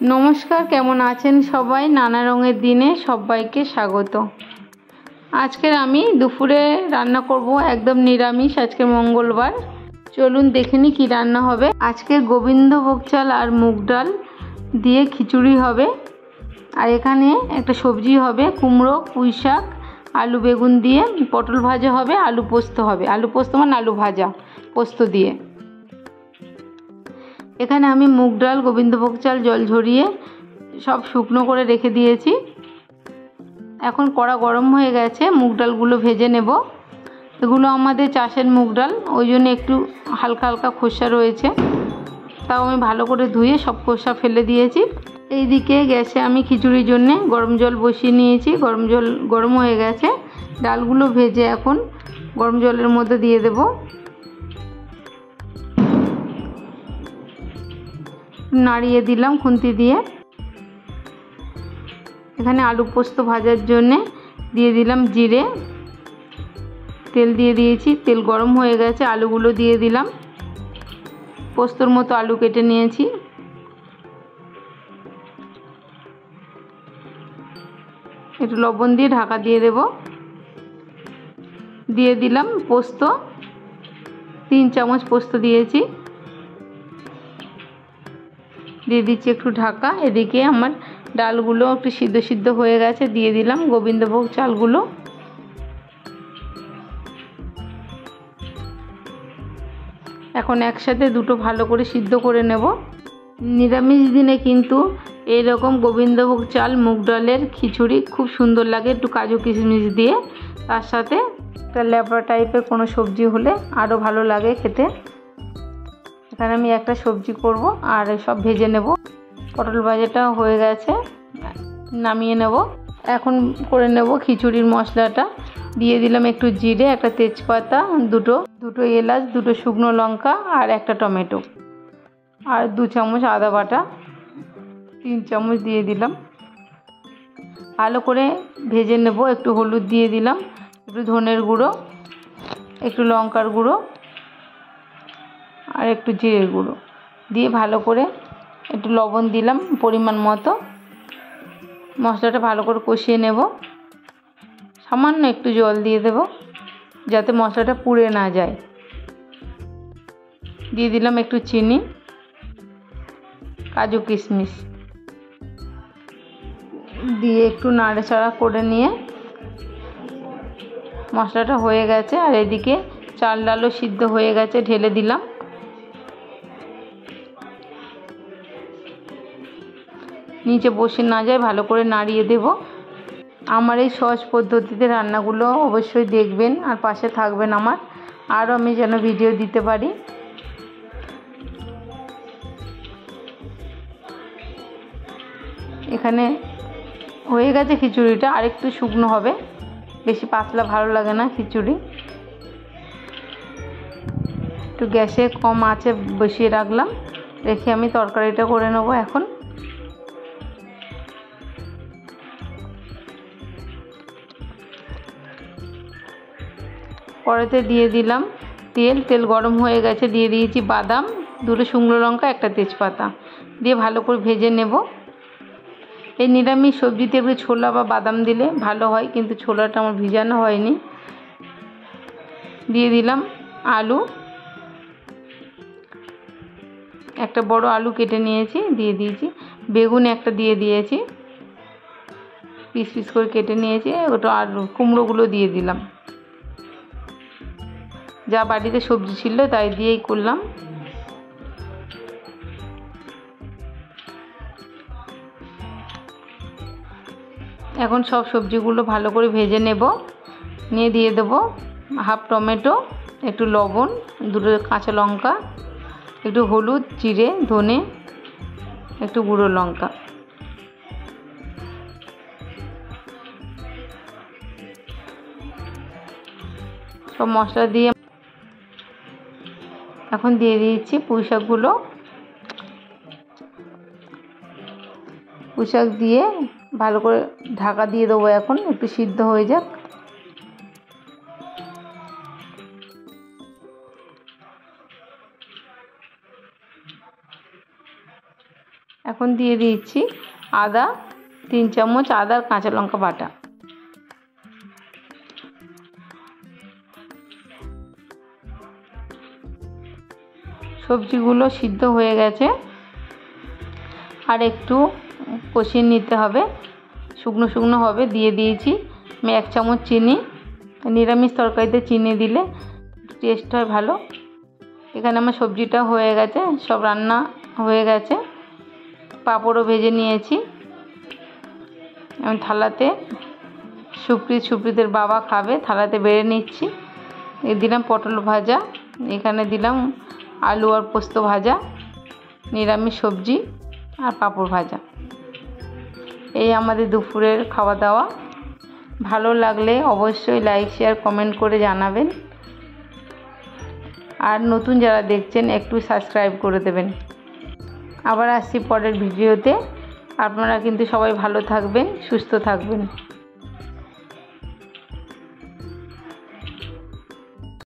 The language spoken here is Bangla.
নমস্কার, কেমন আছেন সবাই? নানা রঙের দিনে সবাইকে স্বাগত। আজকের আমি দুপুরে রান্না করব একদম নিরামিষ। আজকে মঙ্গলবার। চলুন দেখে নিই কী রান্না হবে। আজকে গোবিন্দভোগ চাল আর মুগ ডাল দিয়ে খিচুড়ি হবে। আর এখানে একটা সবজি হবে, কুমড়ো, পুঁই শাক, আলু বেগুন দিয়ে পটল ভাজা হবে, আলু পোস্ত হবে। আলু পোস্ত মানে আলু ভাজা পোস্ত দিয়ে। এখানে আমি মুগ ডাল, গোবিন্দভোগ চাল জল ঝরিয়ে সব শুকনো করে রেখে দিয়েছি। এখন কড়া গরম হয়ে গেছে, মুগ ডালগুলো ভেজে নেব। এগুলো আমাদের চাষের মুগ ডাল, ওই জন্য একটু হালকা হালকা খোসা রয়েছে। তাও আমি ভালো করে ধুয়ে সব খোসা ফেলে দিয়েছি। এইদিকে গ্যাসে আমি খিচুড়ির জন্য গরম জল বসিয়ে নিয়েছি। গরম জল গরম হয়ে গেছে। ডালগুলো ভেজে এখন গরম জলের মধ্যে দিয়ে দেব। নাড়িয়ে দিলাম খুন্তি দিয়ে। এখানে আলু পোস্ত ভাজার জন্যে দিয়ে দিলাম জিরে, তেল দিয়ে দিয়েছি। তেল গরম হয়ে গেছে, আলুগুলো দিয়ে দিলাম। পোস্তর মতো আলু কেটে নিয়েছি। একটু লবণ দিয়ে ঢাকা দিয়ে দেব। দিয়ে দিলাম পোস্ত, 3 চামচ পোস্ত দিয়েছি। দিয়ে দিচ্ছি একটু ঢাকা। এদিকে আমার ডালগুলো একটু সিদ্ধ সিদ্ধ হয়ে গেছে। দিয়ে দিলাম গোবিন্দভোগ চালগুলো। এখন একসাথে দুটো ভালো করে সিদ্ধ করে নেব। নিরামিষ দিনে কিন্তু এরকম গোবিন্দভোগ চাল মুগ ডালের খিচুড়ি খুব সুন্দর লাগে, একটু কাজু কিশমিশ দিয়ে। তার সাথে একটা ল্যাবড়া টাইপের কোনো সবজি হলে আরও ভালো লাগে খেতে। এখানে আমি একটা সবজি করব আর সব ভেজে নেব। পটল ভাজাটা হয়ে গেছে, নামিয়ে নেব। এখন করে নেব খিচুড়ির মশলাটা। দিয়ে দিলাম একটু জিরে, একটা তেজপাতা, দুটো এলাচ, 2 শুকনো লঙ্কা আর একটা টমেটো, আর 2 চামচ আদা বাটা, 3 চামচ দিয়ে দিলাম। ভালো করে ভেজে নেব। একটু হলুদ দিয়ে দিলাম, একটু ধনের গুঁড়ো, একটু লঙ্কার গুঁড়ো আর একটু জিরের গুঁড়ো দিয়ে ভালো করে একটু লবণ দিলাম পরিমাণ মতো। মশলাটা ভালো করে কষিয়ে নেব। সামান্য একটু জল দিয়ে দেব যাতে মশলাটা পুড়ে না যায়। দিয়ে দিলাম একটু চিনি, কাজু কিশমিশ দিয়ে একটু নাড়াচাড়া করে নিয়ে মশলাটা হয়ে গেছে। আর এদিকে চাল ডালও সিদ্ধ হয়ে গেছে, ঢেলে দিলাম। নিচে বসে না যায়, ভালো করে নাড়িয়ে দেব। আমার এই সহজ পদ্ধতিতে রান্নাগুলো অবশ্যই দেখবেন আর পাশে থাকবেন আমার, আরও আমি যেন ভিডিও দিতে পারি। এখানে হয়ে গেছে খিচুড়িটা, আরেকটু শুকনো হবে, বেশি পাতলা ভালো লাগে না খিচুড়ি। একটু গ্যাসে কম আঁচে বসিয়ে রাখলাম, রেখে আমি তরকারিটা করে নেব। এখন কড়াইতে দিয়ে দিলাম তেল গরম হয়ে গেছে। দিয়ে দিয়েছি বাদাম, 2 শুকনো লঙ্কা, একটা তেজপাতা দিয়ে ভালো করে ভেজে নেব। এই নিরামিষ সবজিতে একটু ছোলা বা বাদাম দিলে ভালো হয়, কিন্তু ছোলাটা আমার ভিজানো হয়নি। দিয়ে দিলাম আলু, একটা বড় আলু কেটে নিয়েছি, দিয়ে দিয়েছি। বেগুন একটা দিয়ে দিয়েছি, পিস পিস করে কেটে নিয়েছি ওটা। আর কুমড়োগুলো দিয়ে দিলাম। যা বাড়িতে সবজি ছিল তাই দিয়েই করলাম। এখন সব সবজিগুলো ভালো করে ভেজে নেব। নিয়ে দিয়ে দেবো হাফ টমেটো, একটু লবণ, 2 কাঁচা লঙ্কা, একটু হলুদ, জিরে, ধনে, একটু গুঁড়ো লঙ্কা। সব মশলা দিয়ে এখন দিয়ে দিয়েছি পুঁই শাকগুলো। পুঁই শাক দিয়ে ভালো করে ঢাকা দিয়ে দেবো, এখন একটু সিদ্ধ হয়ে যাক। এখন এখন দিয়ে দিচ্ছি আদা, 3 চামচ আদা আর কাঁচা লঙ্কা বাটা। সবজিগুলো সিদ্ধ হয়ে গেছে, আর একটু কষিয়ে নিতে হবে, শুকনো শুকনো হবে। দিয়ে দিয়েছি আমি 1 চামচ চিনি। নিরামিষ তরকারিতে চিনি দিলে টেস্ট হয় ভালো। এখানে আমার সবজিটা হয়ে গেছে, সব রান্না হয়ে গেছে। পাঁপড়ও ভেজে নিয়েছি। আমি থালাতে সুপ্রিতের বাবা খাবে, থালাতে বেড়ে নিচ্ছি। দিলাম পটল ভাজা, এখানে দিলাম আলু আর পোস্ত ভাজা, নিরামিষ সবজি আর পাঁপড় ভাজা। এই আমাদের দুপুরের খাওয়া দাওয়া। ভালো লাগলে অবশ্যই লাইক শেয়ার কমেন্ট করে জানাবেন, আর নতুন যারা দেখছেন একটু সাবস্ক্রাইব করে দেবেন। আবার আসছি পরের ভিডিওতে। আপনারা কিন্তু সবাই ভালো থাকবেন, সুস্থ থাকবেন।